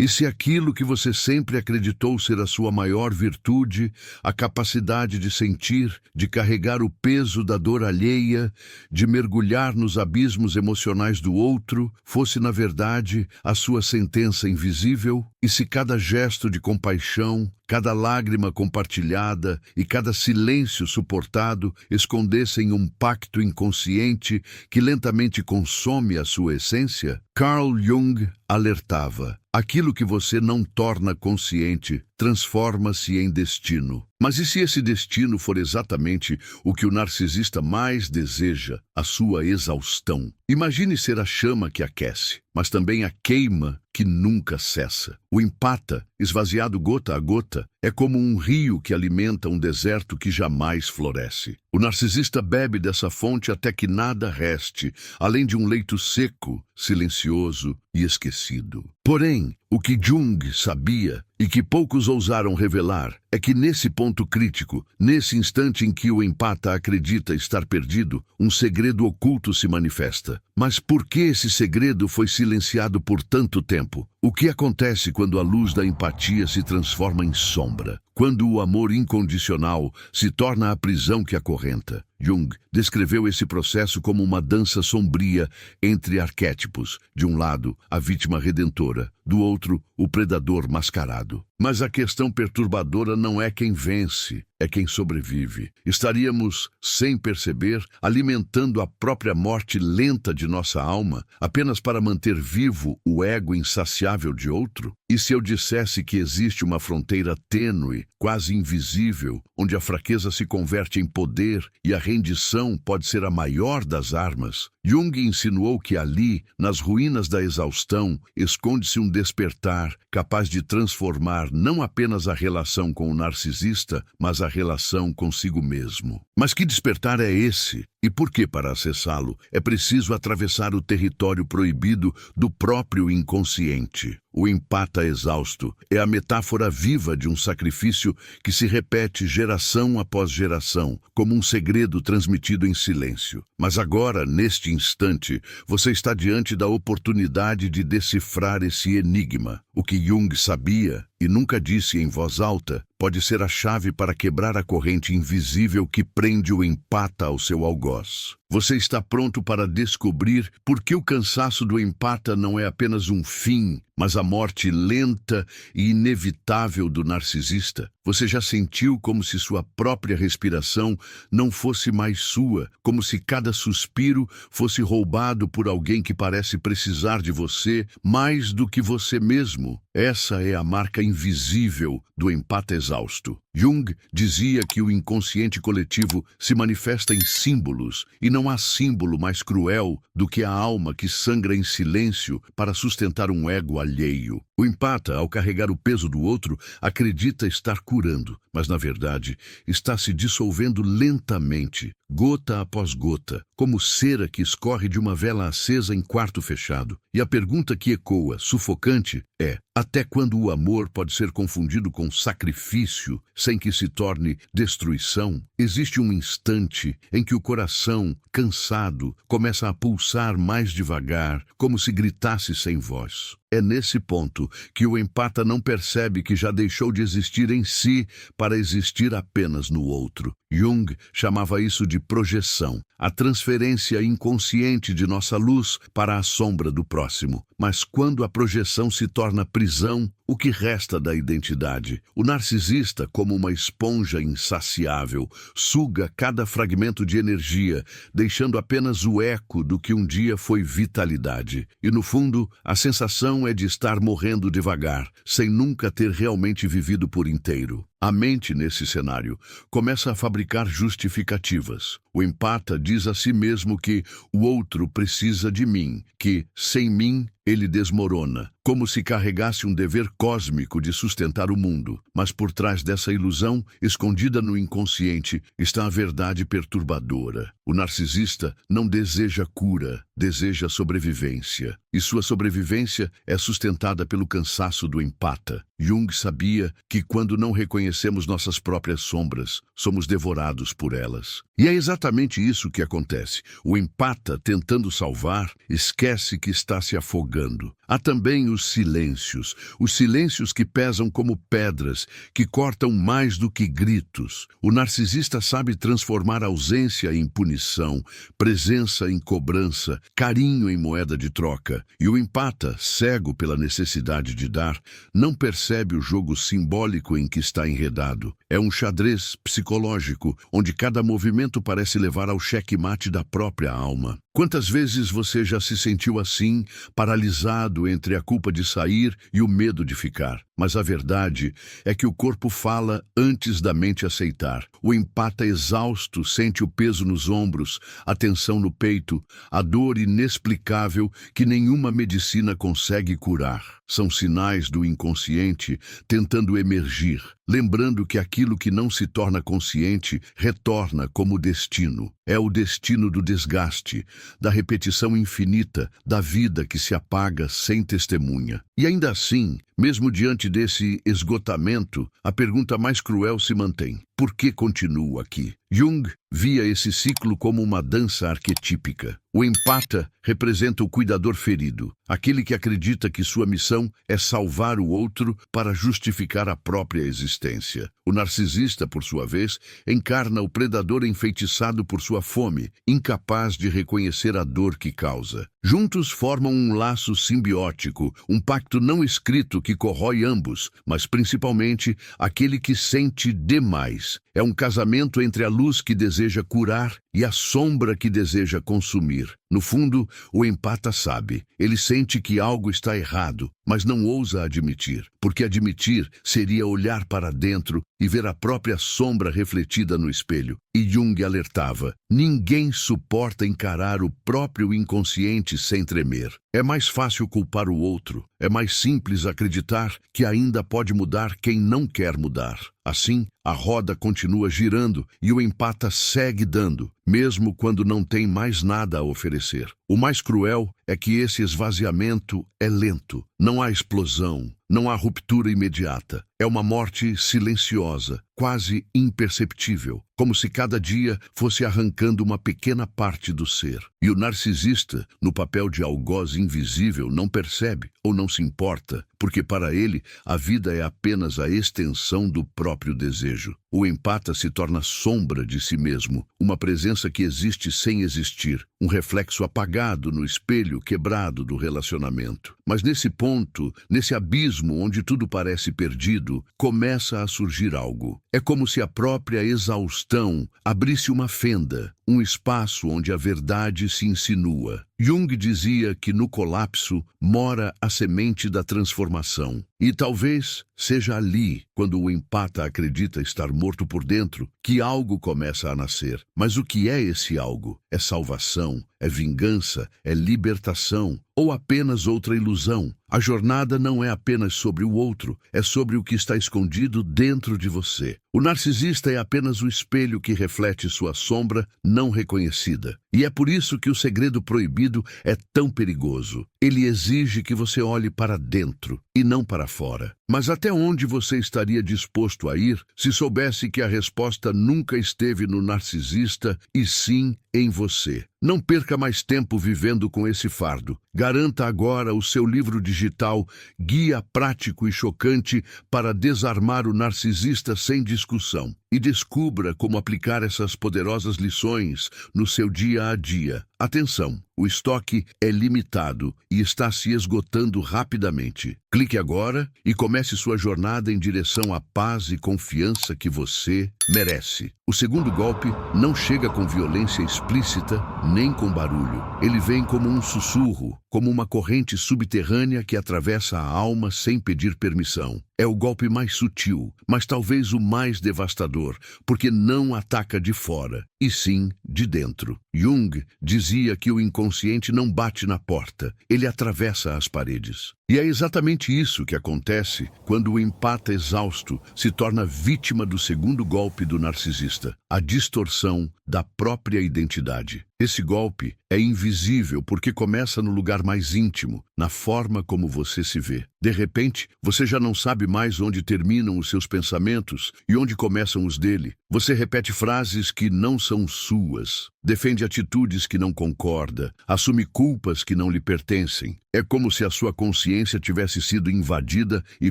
E se aquilo que você sempre acreditou ser a sua maior virtude, a capacidade de sentir, de carregar o peso da dor alheia, de mergulhar nos abismos emocionais do outro, fosse na verdade a sua sentença invisível? E se cada gesto de compaixão, cada lágrima compartilhada e cada silêncio suportado escondessem um pacto inconsciente que lentamente consome a sua essência? Carl Jung alertava: aquilo que você não torna consciente transforma-se em destino. Mas e se esse destino for exatamente o que o narcisista mais deseja, a sua exaustão? Imagine ser a chama que aquece, mas também a queima que nunca cessa. O empata, esvaziado gota a gota, é como um rio que alimenta um deserto que jamais floresce. O narcisista bebe dessa fonte até que nada reste, além de um leito seco, silencioso e esquecido. Porém, o que Jung sabia, e que poucos ousaram revelar, é que nesse ponto crítico, nesse instante em que o empata acredita estar perdido, um segredo oculto se manifesta. Mas por que esse segredo foi silenciado por tanto tempo? O que acontece quando a luz da empatia se transforma em sombra? Quando o amor incondicional se torna a prisão que acorrenta? Jung descreveu esse processo como uma dança sombria entre arquétipos. De um lado, a vítima redentora, do outro, o predador mascarado. Mas a questão perturbadora não é quem vence, é quem sobrevive. Estaríamos, sem perceber, alimentando a própria morte lenta de nossa alma, apenas para manter vivo o ego insaciável de outro? E se eu dissesse que existe uma fronteira tênue, quase invisível, onde a fraqueza se converte em poder e a rendição pode ser a maior das armas? Jung insinuou que ali, nas ruínas da exaustão, esconde-se um despertar capaz de transformar não apenas a relação com o narcisista, mas a relação consigo mesmo. Mas que despertar é esse? E por que, para acessá-lo, é preciso atravessar o território proibido do próprio inconsciente? O empata exausto é a metáfora viva de um sacrifício que se repete geração após geração, como um segredo transmitido em silêncio. Mas agora, neste instante, você está diante da oportunidade de decifrar esse enigma. O que Jung sabia e nunca disse em voz alta pode ser a chave para quebrar a corrente invisível que prende o empata ao seu algoz. Você está pronto para descobrir por que o cansaço do empata não é apenas um fim, mas a morte lenta e inevitável do narcisista? Você já sentiu como se sua própria respiração não fosse mais sua, como se cada suspiro fosse roubado por alguém que parece precisar de você mais do que você mesmo? Essa é a marca invisível do empata exausto. Jung dizia que o inconsciente coletivo se manifesta em símbolos, e não há símbolo mais cruel do que a alma que sangra em silêncio para sustentar um ego alheio. O empata, ao carregar o peso do outro, acredita estar curando, mas na verdade está se dissolvendo lentamente, gota após gota, como cera que escorre de uma vela acesa em quarto fechado. E a pergunta que ecoa, sufocante, é: até quando o amor pode ser confundido com sacrifício, sem que se torne destruição? Existe um instante em que o coração, cansado, começa a pulsar mais devagar, como se gritasse sem voz. É nesse ponto que o empata não percebe que já deixou de existir em si para existir apenas no outro. Jung chamava isso de projeção, a transferência inconsciente de nossa luz para a sombra do próximo. Mas quando a projeção se torna prisão, o que resta da identidade? O narcisista, como uma esponja insaciável, suga cada fragmento de energia, deixando apenas o eco do que um dia foi vitalidade. E no fundo, a sensação é de estar morrendo devagar, sem nunca ter realmente vivido por inteiro. A mente, nesse cenário, começa a fabricar justificativas. O empata diz a si mesmo que o outro precisa de mim, que, sem mim, ele desmorona, como se carregasse um dever cósmico de sustentar o mundo. Mas por trás dessa ilusão, escondida no inconsciente, está a verdade perturbadora. O narcisista não deseja cura, deseja sobrevivência. E sua sobrevivência é sustentada pelo cansaço do empata. Jung sabia que quando não reconhecemos nossas próprias sombras, somos devorados por elas. E é exatamente isso que acontece. O empata, tentando salvar, esquece que está se afogando julgando. Há também os silêncios que pesam como pedras, que cortam mais do que gritos. O narcisista sabe transformar ausência em punição, presença em cobrança, carinho em moeda de troca. E o empata, cego pela necessidade de dar, não percebe o jogo simbólico em que está enredado. É um xadrez psicológico, onde cada movimento parece levar ao xeque-mate da própria alma. Quantas vezes você já se sentiu assim, paralisado entre a culpa de sair e o medo de ficar? Mas a verdade é que o corpo fala antes da mente aceitar. O empata exausto sente o peso nos ombros, a tensão no peito, a dor inexplicável que nenhuma medicina consegue curar. São sinais do inconsciente tentando emergir, lembrando que aquilo que não se torna consciente retorna como destino. É o destino do desgaste, da repetição infinita, da vida que se apaga sem testemunha. E ainda assim, mesmo diante desse esgotamento, a pergunta mais cruel se mantém: por que continuo aqui? Jung via esse ciclo como uma dança arquetípica. O empata representa o cuidador ferido, aquele que acredita que sua missão é salvar o outro para justificar a própria existência. O narcisista, por sua vez, encarna o predador enfeitiçado por sua fome, incapaz de reconhecer a dor que causa. Juntos formam um laço simbiótico, um pacto não escrito que corrói ambos, mas principalmente aquele que sente demais. É um casamento entre a luz que deseja curar e a sombra que deseja consumir. No fundo, o empata sabe. Ele sente que algo está errado, mas não ousa admitir, porque admitir seria olhar para dentro e ver a própria sombra refletida no espelho. E Jung alertava: ninguém suporta encarar o próprio inconsciente sem tremer. É mais fácil culpar o outro, é mais simples acreditar que ainda pode mudar quem não quer mudar. Assim, a roda continua girando e o empata segue dando, mesmo quando não tem mais nada a oferecer. O mais cruel é que esse esvaziamento é lento. Não há explosão, não há ruptura imediata. É uma morte silenciosa, quase imperceptível, como se cada dia fosse arrancando uma pequena parte do ser. E o narcisista, no papel de algoz invisível, não percebe ou não se importa, porque para ele a vida é apenas a extensão do próprio desejo. O empata se torna sombra de si mesmo, uma presença que existe sem existir, um reflexo apagado no espelho quebrado do relacionamento. Mas nesse ponto, nesse abismo onde tudo parece perdido, começa a surgir algo. É como se a própria exaustão abrisse uma fenda, um espaço onde a verdade se insinua. Jung dizia que no colapso mora a semente da transformação. E talvez seja ali, quando o empata acredita estar morto por dentro, que algo começa a nascer. Mas o que é esse algo? É salvação? É vingança? É libertação? Ou apenas outra ilusão? A jornada não é apenas sobre o outro, é sobre o que está escondido dentro de você. O narcisista é apenas o espelho que reflete sua sombra não reconhecida. E é por isso que o segredo proibido é tão perigoso. Ele exige que você olhe para dentro e não para fora. Mas até onde você estaria disposto a ir se soubesse que a resposta nunca esteve no narcisista e sim em você? Não perca mais tempo vivendo com esse fardo. Garanta agora o seu livro digital, Guia Prático e Chocante para Desarmar o Narcisista Sem Discussão. E descubra como aplicar essas poderosas lições no seu dia a dia. Atenção, o estoque é limitado e está se esgotando rapidamente. Clique agora e comece sua jornada em direção à paz e confiança que você merece. O segundo golpe não chega com violência explícita nem com barulho. Ele vem como um sussurro, como uma corrente subterrânea que atravessa a alma sem pedir permissão. É o golpe mais sutil, mas talvez o mais devastador, porque não ataca de fora, e sim de dentro. Jung dizia que o inconsciente não bate na porta, ele atravessa as paredes. E é exatamente isso que acontece quando o empata exausto se torna vítima do segundo golpe do narcisista, a distorção da própria identidade. Esse golpe é invisível porque começa no lugar mais íntimo, na forma como você se vê. De repente, você já não sabe mais onde terminam os seus pensamentos e onde começam os dele. Você repete frases que não são suas, defende atitudes que não concorda, assume culpas que não lhe pertencem. É como se a sua consciência tivesse sido invadida e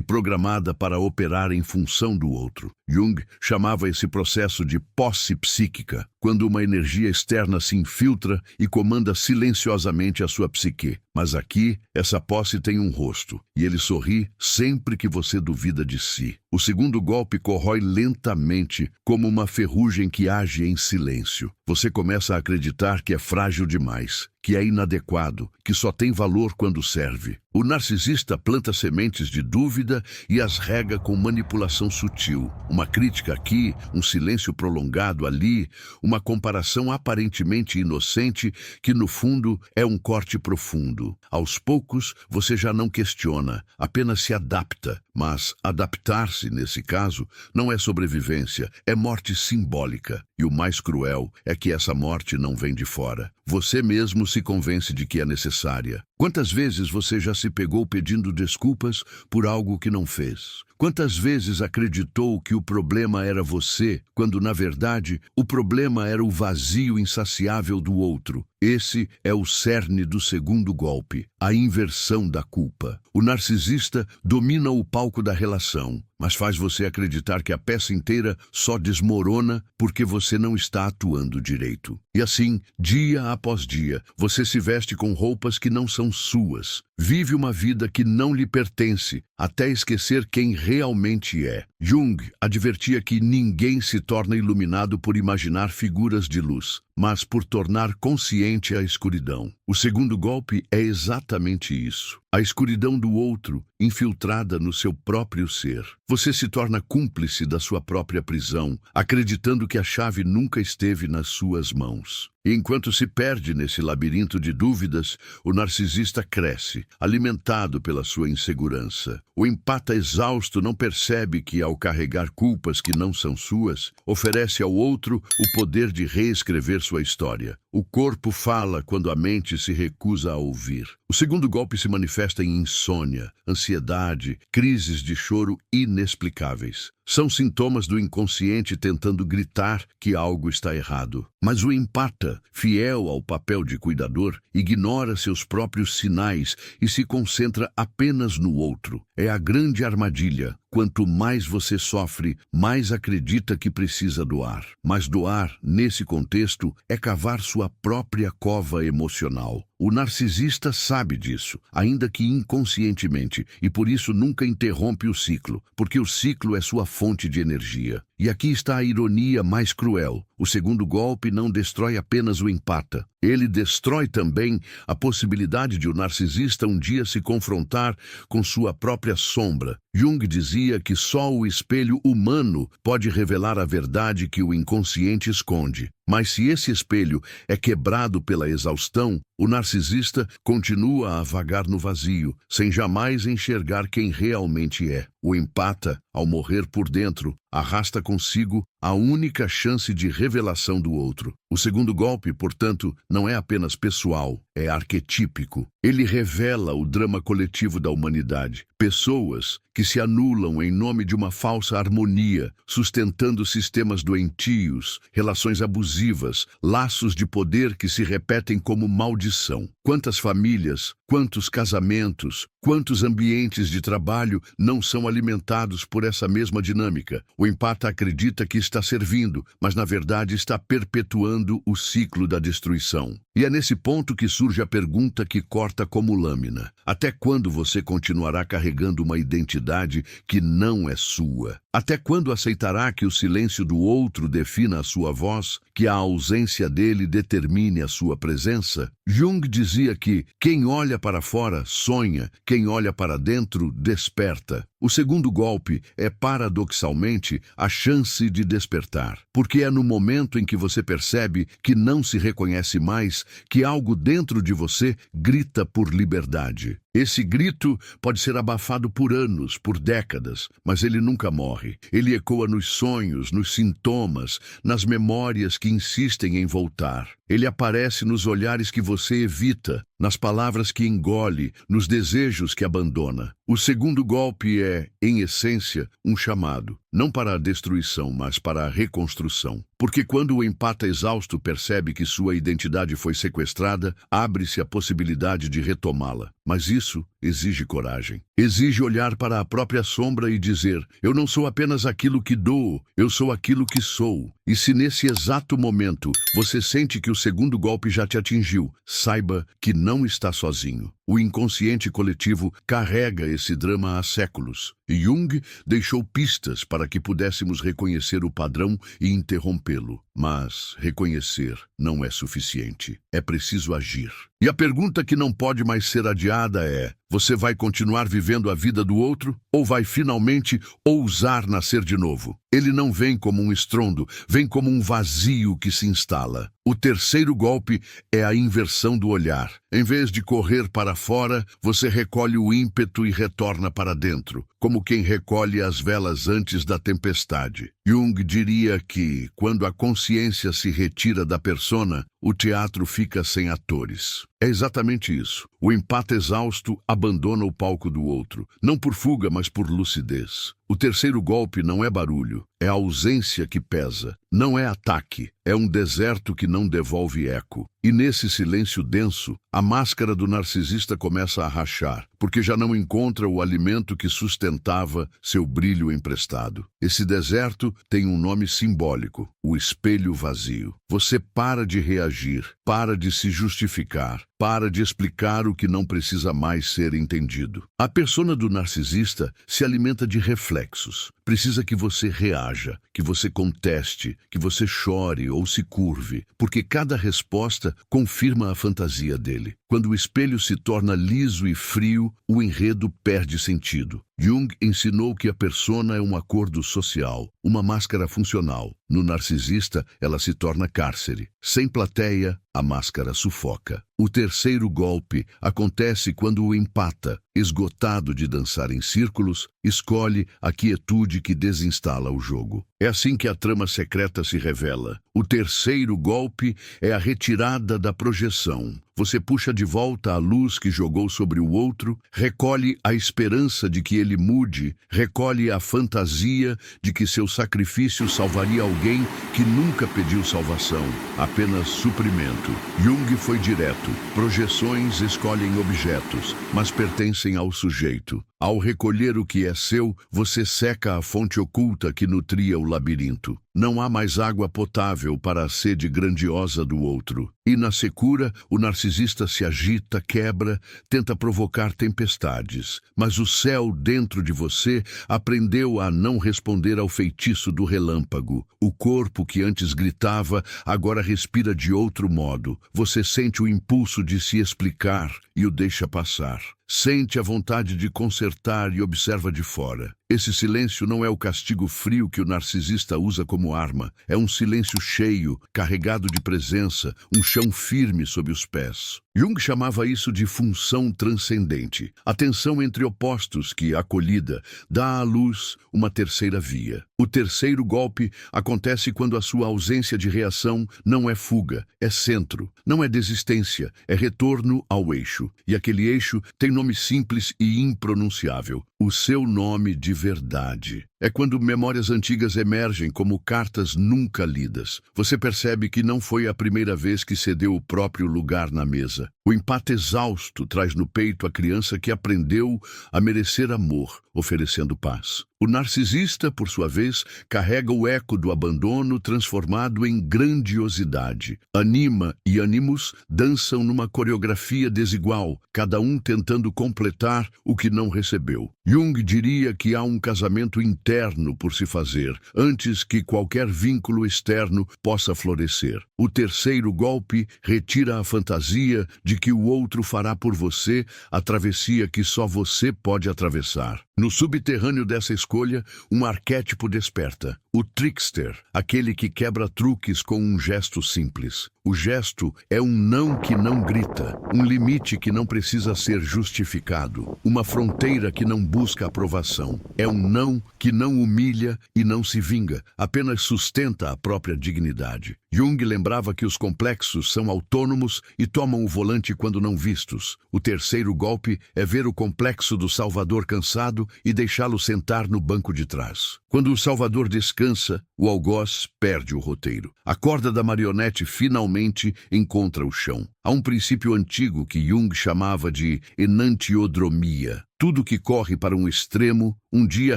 programada para operar em função do outro. Jung chamava esse processo de posse psíquica, quando uma energia externa se infiltra e comanda silenciosamente a sua psique. Mas aqui, essa posse tem um rosto, e ele sorri sempre que você duvida de si. O segundo golpe corrói lentamente, como uma ferrugem que age em silêncio. Você começa a acreditar que é frágil demais, que é inadequado, que só tem valor quando serve. O narcisista planta sementes de dúvida e as rega com manipulação sutil. Uma crítica aqui, um silêncio prolongado ali, uma comparação aparentemente inocente que, no fundo, é um corte profundo. Aos poucos, você já não questiona, apenas se adapta. Mas adaptar-se, nesse caso, não é sobrevivência, é morte simbólica. E o mais cruel é que essa morte não vem de fora. Você mesmo se convence de que é necessária. Quantas vezes você já se pegou pedindo desculpas por algo que não fez? Quantas vezes acreditou que o problema era você, quando, na verdade, o problema era o vazio insaciável do outro? Esse é o cerne do segundo golpe, a inversão da culpa. O narcisista domina o palco da relação, mas faz você acreditar que a peça inteira só desmorona porque você não está atuando direito. E assim, dia após dia, você se veste com roupas que não são suas, vive uma vida que não lhe pertence, até esquecer quem realmente é. Jung advertia que ninguém se torna iluminado por imaginar figuras de luz, mas por tornar consciente a escuridão. O segundo golpe é exatamente isso. A escuridão do outro, infiltrada no seu próprio ser. Você se torna cúmplice da sua própria prisão, acreditando que a chave nunca esteve nas suas mãos. E enquanto se perde nesse labirinto de dúvidas, o narcisista cresce, alimentado pela sua insegurança. O empata exausto não percebe que, ao carregar culpas que não são suas, oferece ao outro o poder de reescrever sua história. O corpo fala quando a mente se recusa a ouvir. O segundo golpe se manifesta em insônia, ansiedade, crises de choro inexplicáveis. São sintomas do inconsciente tentando gritar que algo está errado. Mas o empata, fiel ao papel de cuidador, ignora seus próprios sinais e se concentra apenas no outro. É a grande armadilha. Quanto mais você sofre, mais acredita que precisa doar. Mas doar, nesse contexto, é cavar sua própria cova emocional. O narcisista sabe disso, ainda que inconscientemente, e por isso nunca interrompe o ciclo, porque o ciclo é sua fonte de energia. E aqui está a ironia mais cruel. O segundo golpe não destrói apenas o empata. Ele destrói também a possibilidade de o narcisista um dia se confrontar com sua própria sombra. Jung dizia que só o espelho humano pode revelar a verdade que o inconsciente esconde. Mas se esse espelho é quebrado pela exaustão, o narcisista continua a vagar no vazio, sem jamais enxergar quem realmente é. O empata, ao morrer por dentro, arrasta consigo a única chance de revelação do outro. O segundo golpe, portanto, não é apenas pessoal, é arquetípico. Ele revela o drama coletivo da humanidade. Pessoas que se anulam em nome de uma falsa harmonia, sustentando sistemas doentios, relações abusivas, laços de poder que se repetem como maldição. Quantas famílias, quantos casamentos, quantos ambientes de trabalho não são alimentados por essa mesma dinâmica? O empata acredita que está servindo, mas na verdade está perpetuando o ciclo da destruição. E é nesse ponto que surge a pergunta que corta como lâmina. Até quando você continuará carregando uma identidade que não é sua? Até quando aceitará que o silêncio do outro defina a sua voz, que a ausência dele determine a sua presença? Jung dizia que quem olha para fora sonha, quem olha para dentro desperta. O segundo golpe é, paradoxalmente, a chance de despertar, porque é no momento em que você percebe que não se reconhece mais que algo dentro de você grita por liberdade. Esse grito pode ser abafado por anos, por décadas, mas ele nunca morre. Ele ecoa nos sonhos, nos sintomas, nas memórias que insistem em voltar. Ele aparece nos olhares que você evita, nas palavras que engole, nos desejos que abandona. O segundo golpe é, em essência, um chamado, não para a destruição, mas para a reconstrução. Porque quando o empata exausto percebe que sua identidade foi sequestrada, abre-se a possibilidade de retomá-la. Mas isso exige coragem. Exige olhar para a própria sombra e dizer: eu não sou apenas aquilo que dou, eu sou aquilo que sou. E se nesse exato momento você sente que o segundo golpe já te atingiu, saiba que não está sozinho. O inconsciente coletivo carrega esse drama há séculos. E Jung deixou pistas para que pudéssemos reconhecer o padrão e interrompê-lo. Mas reconhecer não é suficiente. É preciso agir. E a pergunta que não pode mais ser adiada é: você vai continuar vivendo a vida do outro ou vai finalmente ousar nascer de novo? Ele não vem como um estrondo, vem como um vazio que se instala. O terceiro golpe é a inversão do olhar. Em vez de correr para fora, você recolhe o ímpeto e retorna para dentro, como quem recolhe as velas antes da tempestade. Jung diria que, quando a consciência se retira da persona, o teatro fica sem atores. É exatamente isso. O empate exausto abandona o palco do outro, não por fuga, mas por lucidez. O terceiro golpe não é barulho, é a ausência que pesa. Não é ataque, é um deserto que não devolve eco. E nesse silêncio denso, a máscara do narcisista começa a rachar, porque já não encontra o alimento que sustentava seu brilho emprestado. Esse deserto tem um nome simbólico: o espelho vazio. Você para de reagir, para de se justificar, para de explicar o que não precisa mais ser entendido. A persona do narcisista se alimenta de reflexos. Precisa que você reaja, que você conteste, que você chore ou se curve, porque cada resposta confirma a fantasia dele. Quando o espelho se torna liso e frio, o enredo perde sentido. Jung ensinou que a persona é um acordo social, uma máscara funcional. No narcisista, ela se torna cárcere. Sem plateia, a máscara sufoca. O terceiro golpe acontece quando o empata, esgotado de dançar em círculos, escolhe a quietude que desinstala o jogo. É assim que a trama secreta se revela. O terceiro golpe é a retirada da projeção. Você puxa de volta a luz que jogou sobre o outro, recolhe a esperança de que ele mude, recolhe a fantasia de que seu sacrifício salvaria alguém que nunca pediu salvação, apenas suprimento. Jung foi direto. Projeções escolhem objetos, mas pertencem ao sujeito. Ao recolher o que é seu, você seca a fonte oculta que nutria o labirinto. Não há mais água potável para a sede grandiosa do outro. E na secura, o narcisista se agita, quebra, tenta provocar tempestades. Mas o céu dentro de você aprendeu a não responder ao feitiço do relâmpago. O corpo que antes gritava, agora respira de outro modo. Você sente o impulso de se explicar e o deixa passar. Sente a vontade de consertar e observa de fora. Esse silêncio não é o castigo frio que o narcisista usa como arma. É um silêncio cheio, carregado de presença, um chão firme sob os pés. Jung chamava isso de função transcendente, a tensão entre opostos que, acolhida, dá à luz uma terceira via. O terceiro golpe acontece quando a sua ausência de reação não é fuga, é centro, não é desistência, é retorno ao eixo. E aquele eixo tem nome simples e impronunciável: o seu nome de verdade. É quando memórias antigas emergem como cartas nunca lidas. Você percebe que não foi a primeira vez que cedeu o próprio lugar na mesa. O empate exausto traz no peito a criança que aprendeu a merecer amor, oferecendo paz. O narcisista, por sua vez, carrega o eco do abandono transformado em grandiosidade. Anima e ânimos dançam numa coreografia desigual, cada um tentando completar o que não recebeu. Jung diria que há um casamento interno por se fazer, antes que qualquer vínculo externo possa florescer. O terceiro golpe retira a fantasia de que o outro fará por você a travessia que só você pode atravessar. No subterrâneo dessa escolha, um arquétipo desperta. O trickster, aquele que quebra truques com um gesto simples. O gesto é um não que não grita, um limite que não precisa ser justificado, uma fronteira que não busca aprovação. É um não que não humilha e não se vinga, apenas sustenta a própria dignidade. Jung lembrava que os complexos são autônomos e tomam o volante quando não vistos. O terceiro golpe é ver o complexo do Salvador cansado e deixá-lo sentar no banco de trás. Quando o Salvador descansa, o algoz perde o roteiro. A corda da marionete finalmente encontra o chão. Há um princípio antigo que Jung chamava de enantiodromia. Tudo que corre para um extremo, um dia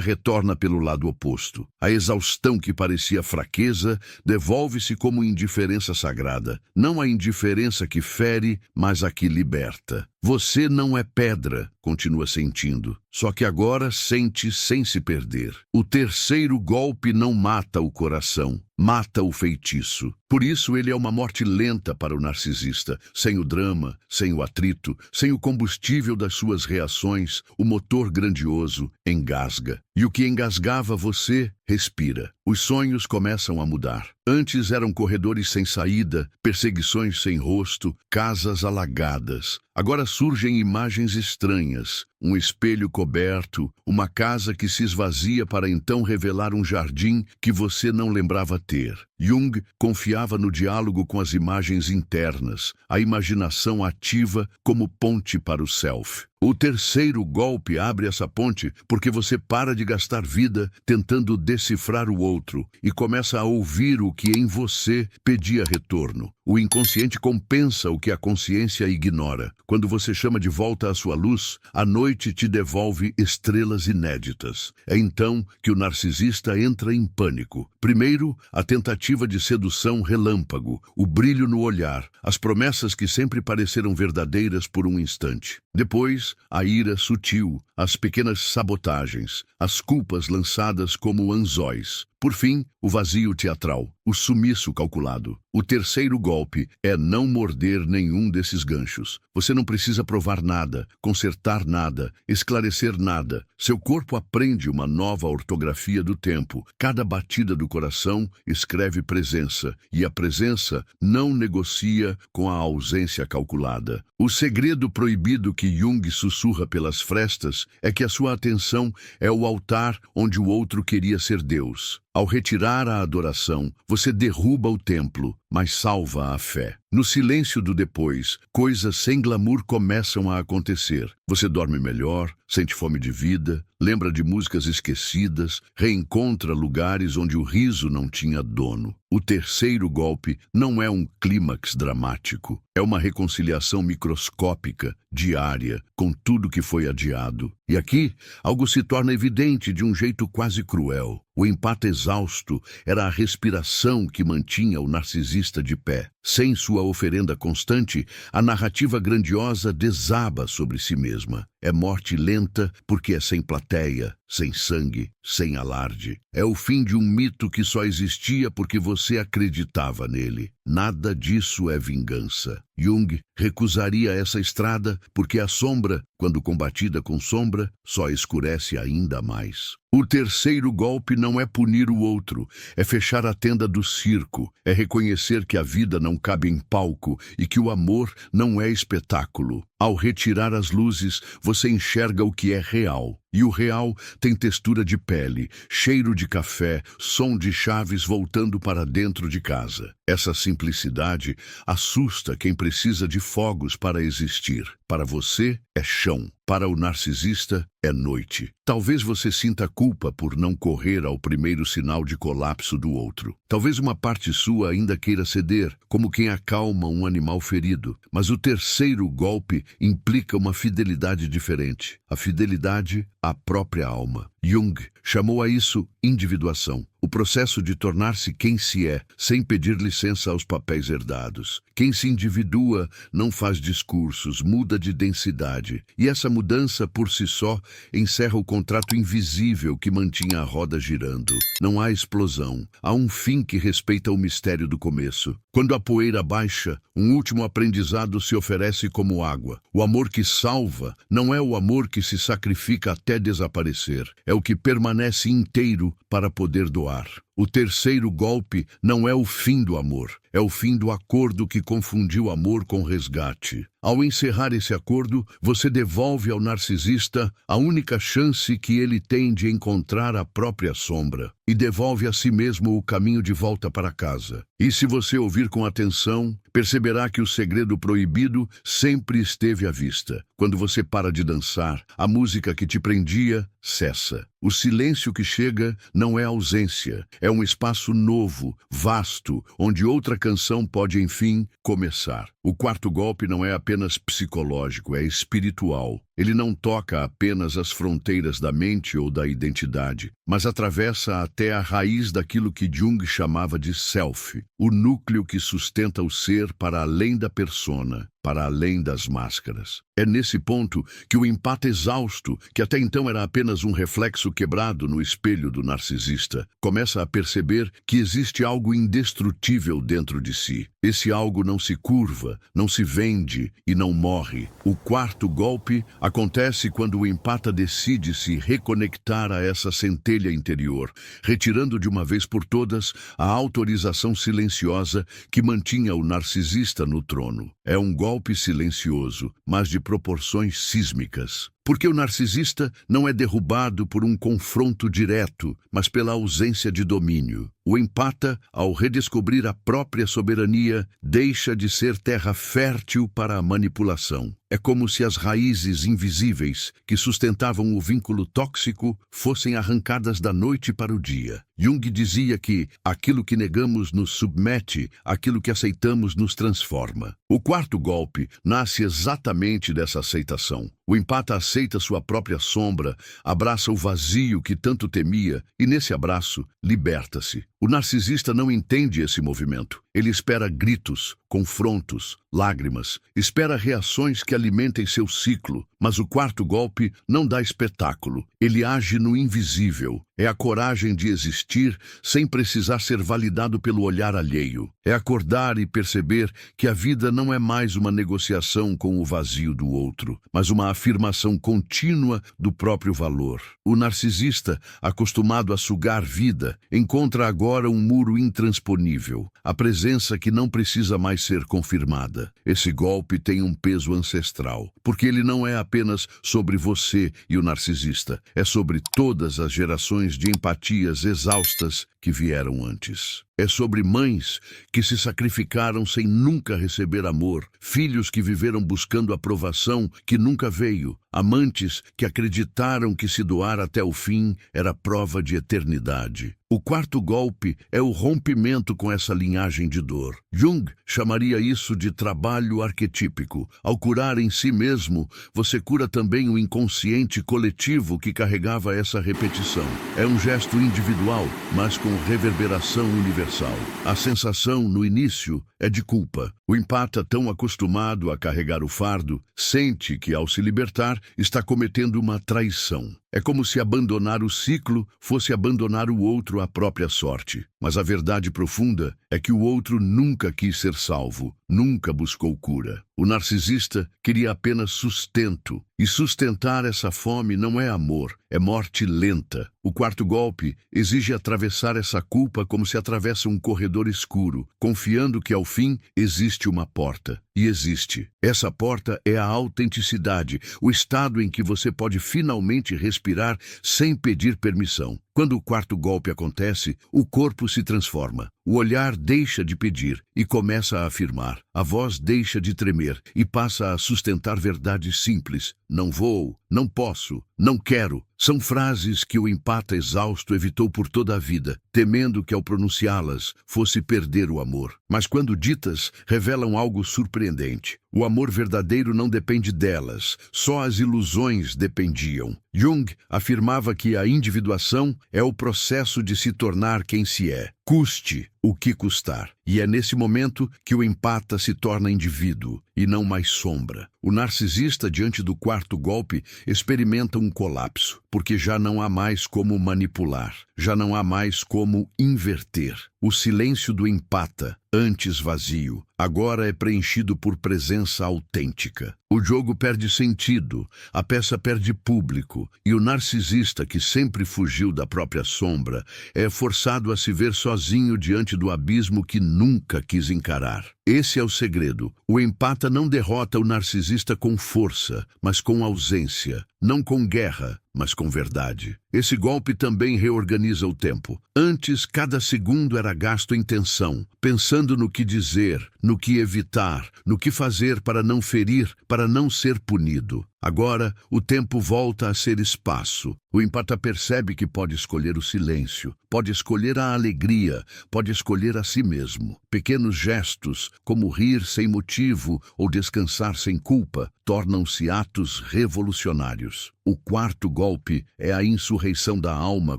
retorna pelo lado oposto. A exaustão que parecia fraqueza devolve-se como indiferença sagrada. Não a indiferença que fere, mas a que liberta. Você não é pedra, continua sentindo. Só que agora sente sem se perder. O terceiro golpe não mata o coração, mata o feitiço. Por isso ele é uma morte lenta para o narcisista, sem o drama, sem o atrito, sem o combustível das suas reações, o motor grandioso engasga. E o que engasgava você, respira. Os sonhos começam a mudar. Antes eram corredores sem saída, perseguições sem rosto, casas alagadas. Agora surgem imagens estranhas, um espelho coberto, uma casa que se esvazia para então revelar um jardim que você não lembrava ter. Jung confiava no diálogo com as imagens internas, a imaginação ativa como ponte para o self. O terceiro golpe abre essa ponte porque você para de gastar vida tentando decifrar o outro e começa a ouvir o que em você pedia retorno. O inconsciente compensa o que a consciência ignora. Quando você chama de volta a sua luz, a noite te devolve estrelas inéditas. É então que o narcisista entra em pânico. Primeiro, a tentativa de sedução relâmpago, o brilho no olhar, as promessas que sempre pareceram verdadeiras por um instante. Depois, a ira sutil, as pequenas sabotagens, as culpas lançadas como anzóis. Por fim, o vazio teatral, o sumiço calculado. O terceiro golpe é não morder nenhum desses ganchos. Você não precisa provar nada, consertar nada, esclarecer nada. Seu corpo aprende uma nova ortografia do tempo. Cada batida do coração escreve presença, e a presença não negocia com a ausência calculada. O segredo proibido que Jung sussurra pelas frestas é que a sua atenção é o altar onde o outro queria ser Deus. Ao retirar a adoração, você derruba o templo, mas salva a fé. No silêncio do depois, coisas sem glamour começam a acontecer. Você dorme melhor, sente fome de vida, lembra de músicas esquecidas, reencontra lugares onde o riso não tinha dono. O terceiro golpe não é um clímax dramático, é uma reconciliação microscópica, diária, com tudo que foi adiado. E aqui, algo se torna evidente de um jeito quase cruel. O empate exausto era a respiração que mantinha o narcisista de pé. Sem sua oferenda constante, a narrativa grandiosa desaba sobre si mesma. É morte lenta porque é sem plateia, sem sangue, sem alarde. É o fim de um mito que só existia porque você acreditava nele. Nada disso é vingança. Jung recusaria essa estrada porque a sombra, quando combatida com sombra, só escurece ainda mais. O terceiro golpe não é punir o outro, é fechar a tenda do circo, é reconhecer que a vida não cabe em palco e que o amor não é espetáculo. Ao retirar as luzes, você enxerga o que é real. E o real tem textura de pele, cheiro de café, som de chaves voltando para dentro de casa. Essa simplicidade assusta quem precisa de fogos para existir. Para você, é chão. Para o narcisista, é noite. Talvez você sinta culpa por não correr ao primeiro sinal de colapso do outro. Talvez uma parte sua ainda queira ceder, como quem acalma um animal ferido. Mas o terceiro golpe implica uma fidelidade diferente. A fidelidade à própria alma. Jung chamou a isso individuação. o processo de tornar-se quem se é, sem pedir licença aos papéis herdados. Quem se individua não faz discursos, muda de densidade. E essa mudança, por si só, encerra o contrato invisível que mantinha a roda girando. Não há explosão. Há um fim que respeita o mistério do começo. Quando a poeira baixa, um último aprendizado se oferece como água. O amor que salva não é o amor que se sacrifica até desaparecer. É o que permanece inteiro para poder doar. O terceiro golpe não é o fim do amor, é o fim do acordo que confundiu amor com resgate. Ao encerrar esse acordo, você devolve ao narcisista a única chance que ele tem de encontrar a própria sombra e devolve a si mesmo o caminho de volta para casa. E se você ouvir com atenção, perceberá que o segredo proibido sempre esteve à vista. Quando você para de dançar, a música que te prendia cessa. O silêncio que chega não é ausência, é um espaço novo, vasto, onde outra canção pode, enfim, começar. O quarto golpe não é apenas psicológico, é espiritual. Ele não toca apenas as fronteiras da mente ou da identidade, mas atravessa até a raiz daquilo que Jung chamava de self, o núcleo que sustenta o ser para além da persona, para além das máscaras. É nesse ponto que o empate exausto, que até então era apenas um reflexo quebrado no espelho do narcisista, começa a perceber que existe algo indestrutível dentro de si. Esse algo não se curva, não se vende e não morre. O quarto golpe acontece quando o empata decide se reconectar a essa centelha interior, retirando de uma vez por todas a autorização silenciosa que mantinha o narcisista no trono. É um golpe silencioso, mas de proporções sísmicas. Porque o narcisista não é derrubado por um confronto direto, mas pela ausência de domínio. O empata, ao redescobrir a própria soberania, deixa de ser terra fértil para a manipulação. É como se as raízes invisíveis que sustentavam o vínculo tóxico fossem arrancadas da noite para o dia. Jung dizia que aquilo que negamos nos submete, aquilo que aceitamos nos transforma. O quarto golpe nasce exatamente dessa aceitação. O empata aceita sua própria sombra, abraça o vazio que tanto temia e, nesse abraço, liberta-se. O narcisista não entende esse movimento. Ele espera gritos, confrontos, lágrimas, espera reações que alimentem seu ciclo, mas o quarto golpe não dá espetáculo. Ele age no invisível. É a coragem de existir sem precisar ser validado pelo olhar alheio. É acordar e perceber que a vida não é mais uma negociação com o vazio do outro, mas uma afirmação contínua do próprio valor. O narcisista, acostumado a sugar vida, encontra agora um muro intransponível, a presença que não precisa mais ser confirmada. Esse golpe tem um peso ancestral, porque ele não é apenas sobre você e o narcisista, é sobre todas as gerações de empatias exaustas que vieram antes. É sobre mães que se sacrificaram sem nunca receber amor, filhos que viveram buscando aprovação que nunca veio, amantes que acreditaram que se doar até o fim era prova de eternidade. O quarto golpe é o rompimento com essa linhagem de dor. Jung chamaria isso de trabalho arquetípico. Ao curar em si mesmo, você cura também o inconsciente coletivo que carregava essa repetição. É um gesto individual, mas com reverberação universal. A sensação, no início, é de culpa. O empata, tão acostumado a carregar o fardo, sente que, ao se libertar, está cometendo uma traição. É como se abandonar o ciclo fosse abandonar o outro à própria sorte. Mas a verdade profunda é que o outro nunca quis ser salvo, nunca buscou cura. O narcisista queria apenas sustento. E sustentar essa fome não é amor, é morte lenta. O quarto golpe exige atravessar essa culpa como se atravessa um corredor escuro, confiando que ao fim existe uma porta. E existe. Essa porta é a autenticidade, o estado em que você pode finalmente respirar sem pedir permissão. Quando o quarto golpe acontece, o corpo se transforma. O olhar deixa de pedir e começa a afirmar. A voz deixa de tremer e passa a sustentar verdades simples. Não vou, não posso, não quero. São frases que o empata exausto evitou por toda a vida, temendo que ao pronunciá-las fosse perder o amor. Mas quando ditas, revelam algo surpreendente. surpreendente. O amor verdadeiro não depende delas, só as ilusões dependiam. Jung afirmava que a individuação é o processo de se tornar quem se é, custe o que custar. E é nesse momento que o empata se torna indivíduo e não mais sombra. O narcisista, diante do quarto golpe, experimenta um colapso, porque já não há mais como manipular, já não há mais como inverter. O silêncio do empata, antes vazio, agora é preenchido por presença autêntica. O jogo perde sentido, a peça perde público, e o narcisista, que sempre fugiu da própria sombra, é forçado a se ver sozinho diante do abismo que nunca quis encarar. Esse é o segredo. O empata não derrota o narcisista com força, mas com ausência. Não com guerra, mas com verdade. Esse golpe também reorganiza o tempo. Antes, cada segundo era gasto em tensão, pensando no que dizer, no que evitar, no que fazer para não ferir, para não ser punido. Agora, o tempo volta a ser espaço. O empata percebe que pode escolher o silêncio, pode escolher a alegria, pode escolher a si mesmo. Pequenos gestos, como rir sem motivo ou descansar sem culpa, tornam-se atos revolucionários. O quarto golpe é a insurreição da alma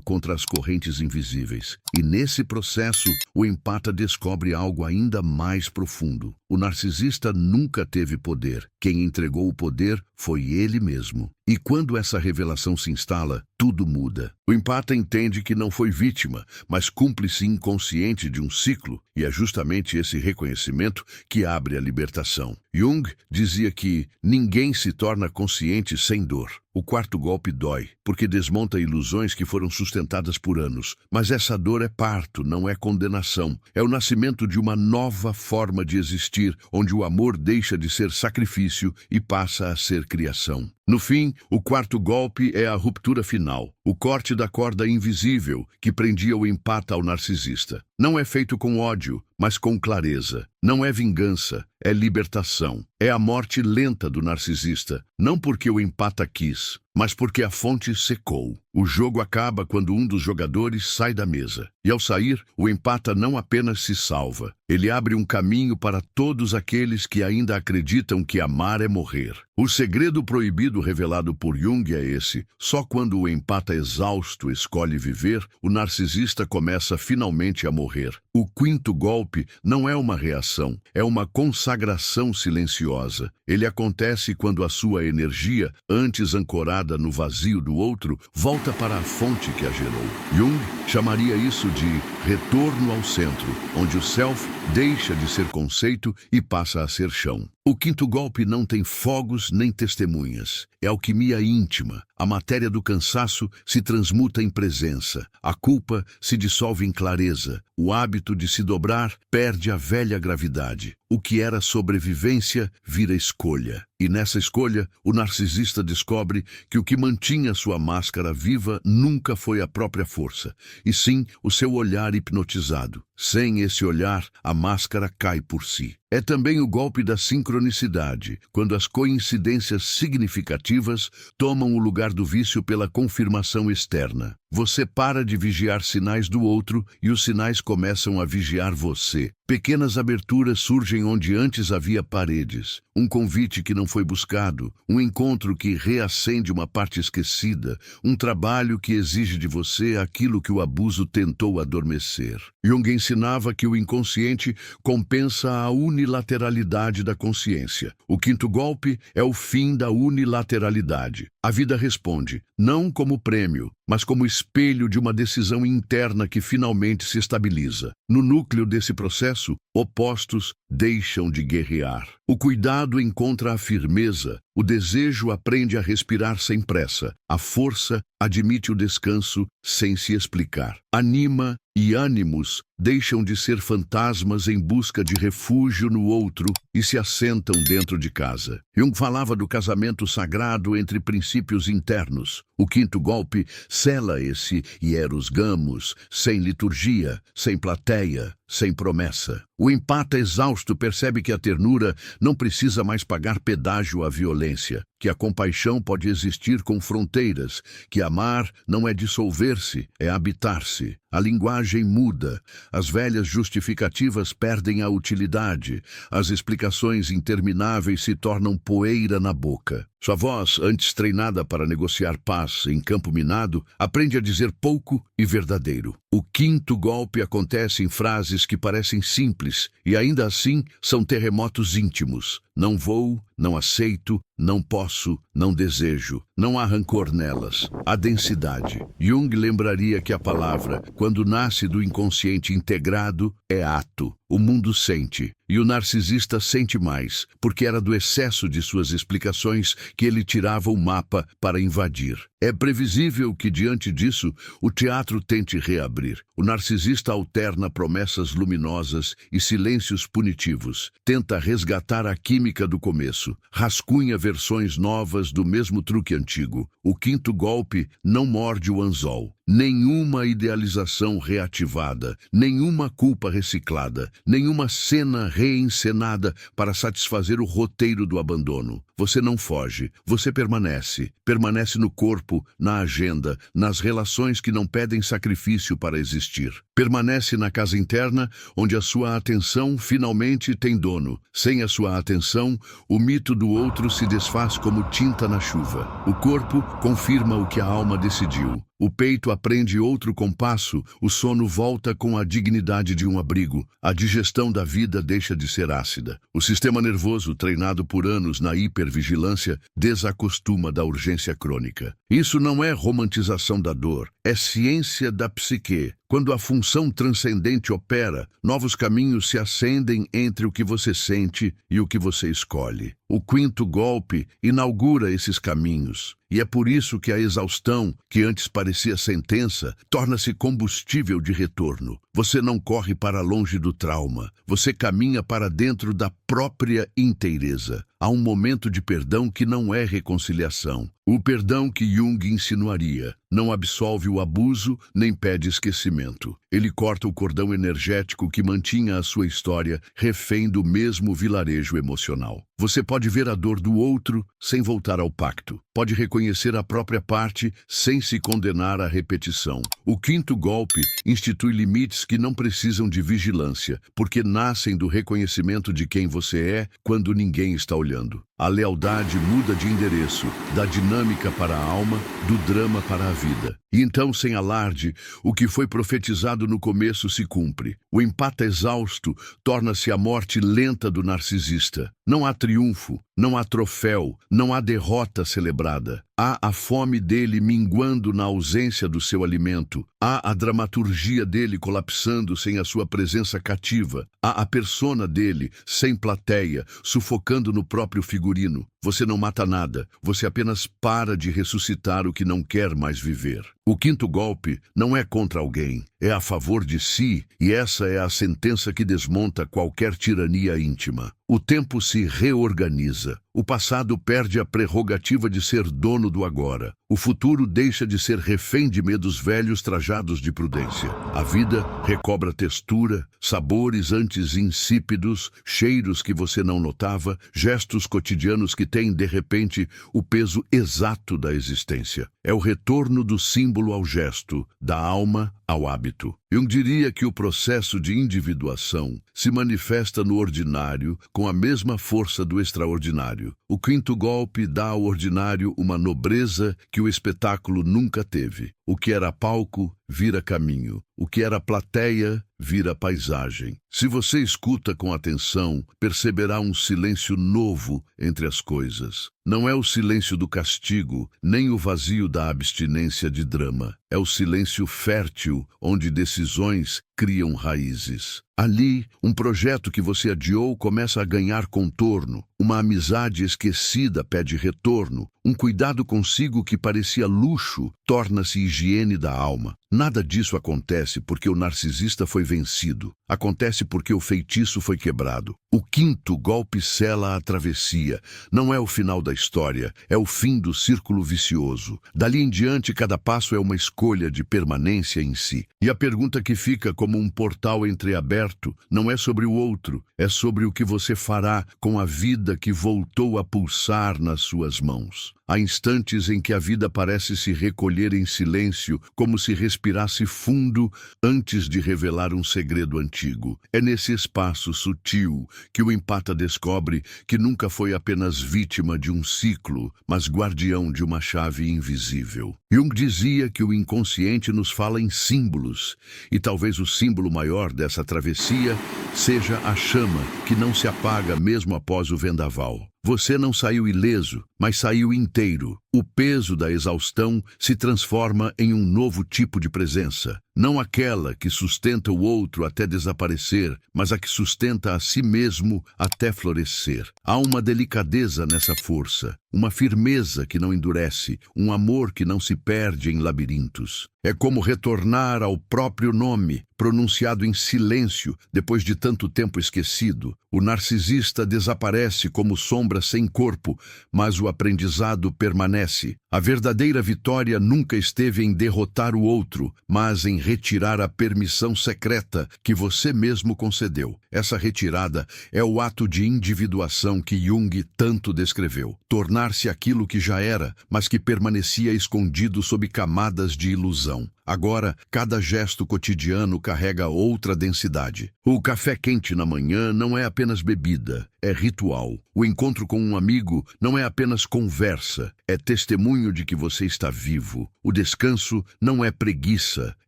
contra as correntes invisíveis. E nesse processo, o empata descobre algo ainda mais profundo. O narcisista nunca teve poder. Quem entregou o poder foi ele mesmo. E quando essa revelação se instala, tudo muda. O empata entende que não foi vítima, mas cúmplice inconsciente de um ciclo, e é justamente esse reconhecimento que abre a libertação. Jung dizia que ninguém se torna consciente sem dor. O quarto golpe dói, porque desmonta ilusões que foram sustentadas por anos. Mas essa dor é parto, não é condenação. É o nascimento de uma nova forma de existir, onde o amor deixa de ser sacrifício e passa a ser criação. No fim, o quarto golpe é a ruptura final, o corte da corda invisível que prendia o empata ao narcisista. Não é feito com ódio, mas com clareza. Não é vingança, é libertação. É a morte lenta do narcisista, não porque o empata quis, mas porque a fonte secou. O jogo acaba quando um dos jogadores sai da mesa. E ao sair, o empata não apenas se salva, ele abre um caminho para todos aqueles que ainda acreditam que amar é morrer. O segredo proibido revelado por Jung é esse. Só quando o empata exausto escolhe viver, o narcisista começa finalmente a morrer. O quinto golpe não é uma reação, é uma consagração silenciosa. Ele acontece quando a sua energia, antes ancorada no vazio do outro, volta para a fonte que a gerou. Jung chamaria isso de retorno ao centro, onde o self deixa de ser conceito e passa a ser chão. O quinto golpe não tem fogos nem testemunhas. É alquimia íntima. A matéria do cansaço se transmuta em presença. A culpa se dissolve em clareza. O hábito de se dobrar perde a velha gravidade. O que era sobrevivência vira escolha. E nessa escolha, o narcisista descobre que o que mantinha sua máscara viva nunca foi a própria força, e sim o seu olhar hipnotizado. Sem esse olhar, a máscara cai por si. É também o golpe da sincronicidade, quando as coincidências significativas tomam o lugar do vício pela confirmação externa. Você para de vigiar sinais do outro e os sinais começam a vigiar você. Pequenas aberturas surgem onde antes havia paredes. Um convite que não foi buscado, um encontro que reacende uma parte esquecida, um trabalho que exige de você aquilo que o abuso tentou adormecer. Jung ensinava que o inconsciente compensa a unilateralidade da consciência. O quinto golpe é o fim da unilateralidade. A vida responde, não como prêmio, mas como espelho de uma decisão interna que finalmente se estabiliza. No núcleo desse processo, opostos deixam de guerrear. O cuidado encontra a firmeza, o desejo aprende a respirar sem pressa, a força admite o descanso sem se explicar. Anima e ânimos deixam de ser fantasmas em busca de refúgio no outro e se assentam dentro de casa. Jung falava do casamento sagrado entre princípios internos. O quinto golpe sela esse hieros gamos, sem liturgia, sem plateia, sem promessa. O empata exausto percebe que a ternura não precisa mais pagar pedágio à violência, que a compaixão pode existir com fronteiras, que amar não é dissolver-se, é habitar-se. A linguagem muda, as velhas justificativas perdem a utilidade, as explicações intermináveis se tornam poeira na boca. Sua voz, antes treinada para negociar paz em campo minado, aprende a dizer pouco e verdadeiro. O quinto golpe acontece em frases que parecem simples e ainda assim são terremotos íntimos. Não vou, não aceito, não posso, não desejo. Não há rancor nelas. Há densidade. Jung lembraria que a palavra, quando nasce do inconsciente integrado, é ato. O mundo sente. E o narcisista sente mais, porque era do excesso de suas explicações que ele tirava o mapa para invadir. É previsível que, diante disso, o teatro tente reabrir. O narcisista alterna promessas luminosas e silêncios punitivos. Tenta resgatar a química do começo. Rascunha versões novas do mesmo truque antigo. O quinto golpe não morde o anzol. Nenhuma idealização reativada, nenhuma culpa reciclada, nenhuma cena reencenada para satisfazer o roteiro do abandono. Você não foge, você permanece. Permanece no corpo, na agenda, nas relações que não pedem sacrifício para existir. Permanece na casa interna, onde a sua atenção finalmente tem dono. Sem a sua atenção, o mito do outro se desfaz como tinta na chuva. O corpo confirma o que a alma decidiu. O peito aprende outro compasso, o sono volta com a dignidade de um abrigo, a digestão da vida deixa de ser ácida. O sistema nervoso, treinado por anos na hipervigilância, desacostuma da urgência crônica. Isso não é romantização da dor, é ciência da psique. Quando a função transcendente opera, novos caminhos se acendem entre o que você sente e o que você escolhe. O quinto golpe inaugura esses caminhos. E é por isso que a exaustão, que antes parecia sentença, torna-se combustível de retorno. Você não corre para longe do trauma. Você caminha para dentro da própria inteireza. Há um momento de perdão que não é reconciliação. O perdão que Jung insinuaria não absolve o abuso nem pede esquecimento. Ele corta o cordão energético que mantinha a sua história refém do mesmo vilarejo emocional. Você pode ver a dor do outro sem voltar ao pacto. Pode reconhecer a própria parte sem se condenar à repetição. O quinto golpe institui limites que não precisam de vigilância, porque nascem do reconhecimento de quem você é quando ninguém está olhando. A lealdade muda de endereço, da dinâmica para a alma, do drama para a vida. E então, sem alarde, o que foi profetizado no começo se cumpre. O empate exausto torna-se a morte lenta do narcisista. Não há triunfo, não há troféu, não há derrota celebrada. Há a fome dele minguando na ausência do seu alimento. Há a dramaturgia dele colapsando sem a sua presença cativa. Há a persona dele, sem plateia, sufocando no próprio figurino. Você não mata nada, você apenas para de ressuscitar o que não quer mais viver. O quinto golpe não é contra alguém, é a favor de si, e essa é a sentença que desmonta qualquer tirania íntima. O tempo se reorganiza. O passado perde a prerrogativa de ser dono do agora. O futuro deixa de ser refém de medos velhos trajados de prudência. A vida recobra textura, sabores antes insípidos, cheiros que você não notava, gestos cotidianos que têm, de repente, o peso exato da existência. É o retorno do símbolo ao gesto, da alma ao hábito. Jung diria que o processo de individuação se manifesta no ordinário com a mesma força do extraordinário. O quinto golpe dá ao ordinário uma nobreza que o espetáculo nunca teve. O que era palco vira caminho. O que era plateia vira paisagem. Se você escuta com atenção, perceberá um silêncio novo entre as coisas. Não é o silêncio do castigo, nem o vazio da abstinência de drama. É o silêncio fértil, onde decisões criam raízes. Ali, um projeto que você adiou começa a ganhar contorno. Uma amizade esquecida pede retorno. Um cuidado consigo que parecia luxo torna-se higiene da alma. Nada disso acontece porque o narcisista foi vencido. Acontece porque o feitiço foi quebrado. O quinto golpe sela a travessia. Não é o final da história, é o fim do círculo vicioso. Dali em diante, cada passo é uma escolha de permanência em si. E a pergunta que fica como um portal entreaberto não é sobre o outro, é sobre o que você fará com a vida que voltou a pulsar nas suas mãos. Há instantes em que a vida parece se recolher em silêncio, como se respirasse fundo antes de revelar um segredo antigo. É nesse espaço sutil que o empata descobre que nunca foi apenas vítima de um ciclo, mas guardião de uma chave invisível. Jung dizia que o inconsciente nos fala em símbolos, e talvez o símbolo maior dessa travessia seja a chama que não se apaga mesmo após o vendaval. Você não saiu ileso, mas saiu inteiro. O peso da exaustão se transforma em um novo tipo de presença. Não aquela que sustenta o outro até desaparecer, mas a que sustenta a si mesmo até florescer. Há uma delicadeza nessa força, uma firmeza que não endurece, um amor que não se perde em labirintos. É como retornar ao próprio nome, pronunciado em silêncio depois de tanto tempo esquecido. O narcisista desaparece como sombra sem corpo, mas o aprendizado permanece. A verdadeira vitória nunca esteve em derrotar o outro, mas em retirar a permissão secreta que você mesmo concedeu. Essa retirada é o ato de individuação que Jung tanto descreveu. Tornar-se aquilo que já era, mas que permanecia escondido sob camadas de ilusão. Agora, cada gesto cotidiano carrega outra densidade. O café quente na manhã não é apenas bebida, é ritual. O encontro com um amigo não é apenas conversa, é testemunho de que você está vivo. O descanso não é preguiça,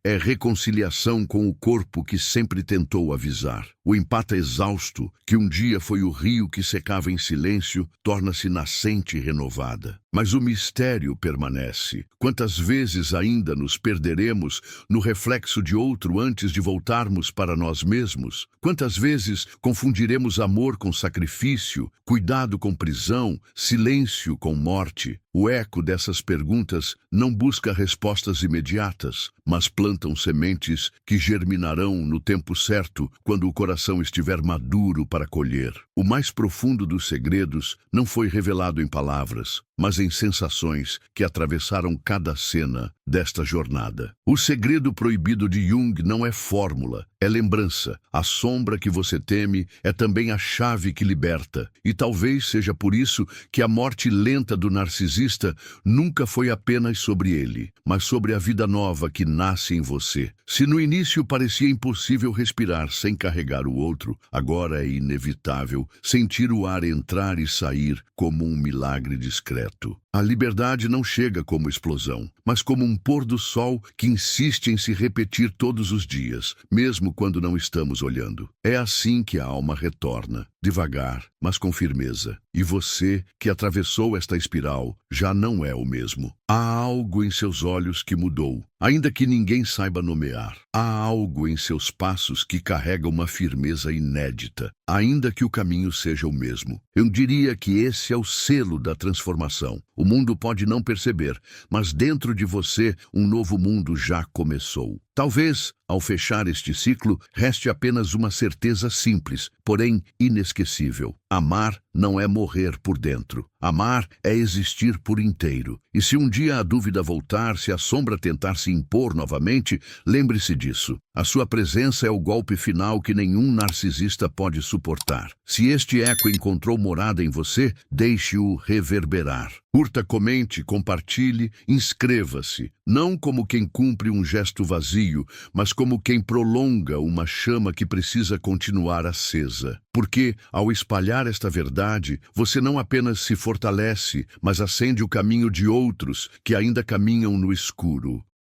é reconciliação com o corpo que sempre tentou avisar. O empata exausto, que um dia foi o rio que secava em silêncio, torna-se nascente renovada. Mas o mistério permanece. Quantas vezes ainda nos perderemos no reflexo de outro antes de voltarmos para nós mesmos? Quantas vezes confundiremos amor com sacrifício, cuidado com prisão, silêncio com morte? O eco dessas perguntas não busca respostas imediatas, mas plantam sementes que germinarão no tempo certo, quando o coração estiver maduro para colher. O mais profundo dos segredos não foi revelado em palavras, mas em sensações que atravessaram cada cena desta jornada. O segredo proibido de Jung não é fórmula, é lembrança. A sombra que você teme é também a chave que liberta. E talvez seja por isso que a morte lenta do narcisista nunca foi apenas sobre ele, mas sobre a vida nova que nasce em você. Se no início parecia impossível respirar sem carregar o outro, agora é inevitável sentir o ar entrar e sair como um milagre discreto. A liberdade não chega como explosão, mas como um pôr do sol que insiste em se repetir todos os dias, mesmo quando não estamos olhando. É assim que a alma retorna, devagar, mas com firmeza. E você, que atravessou esta espiral, já não é o mesmo. Há algo em seus olhos que mudou, ainda que ninguém saiba nomear. Há algo em seus passos que carrega uma firmeza inédita, ainda que o caminho seja o mesmo. Eu diria que esse é o selo da transformação. O mundo pode não perceber, mas dentro de você um novo mundo já começou. Talvez, ao fechar este ciclo, reste apenas uma certeza simples, porém inesquecível. Amar não é morrer por dentro. Amar é existir por inteiro. E se um dia a dúvida voltar, se a sombra tentar se impor novamente, lembre-se disso. A sua presença é o golpe final que nenhum narcisista pode suportar. Se este eco encontrou morada em você, deixe-o reverberar. Curta, comente, compartilhe, inscreva-se. Não como quem cumpre um gesto vazio, mas como quem prolonga uma chama que precisa continuar acesa. Porque, ao espalhar esta verdade, você não apenas se fortalece, mas acende o caminho de outros que ainda caminham no escuro.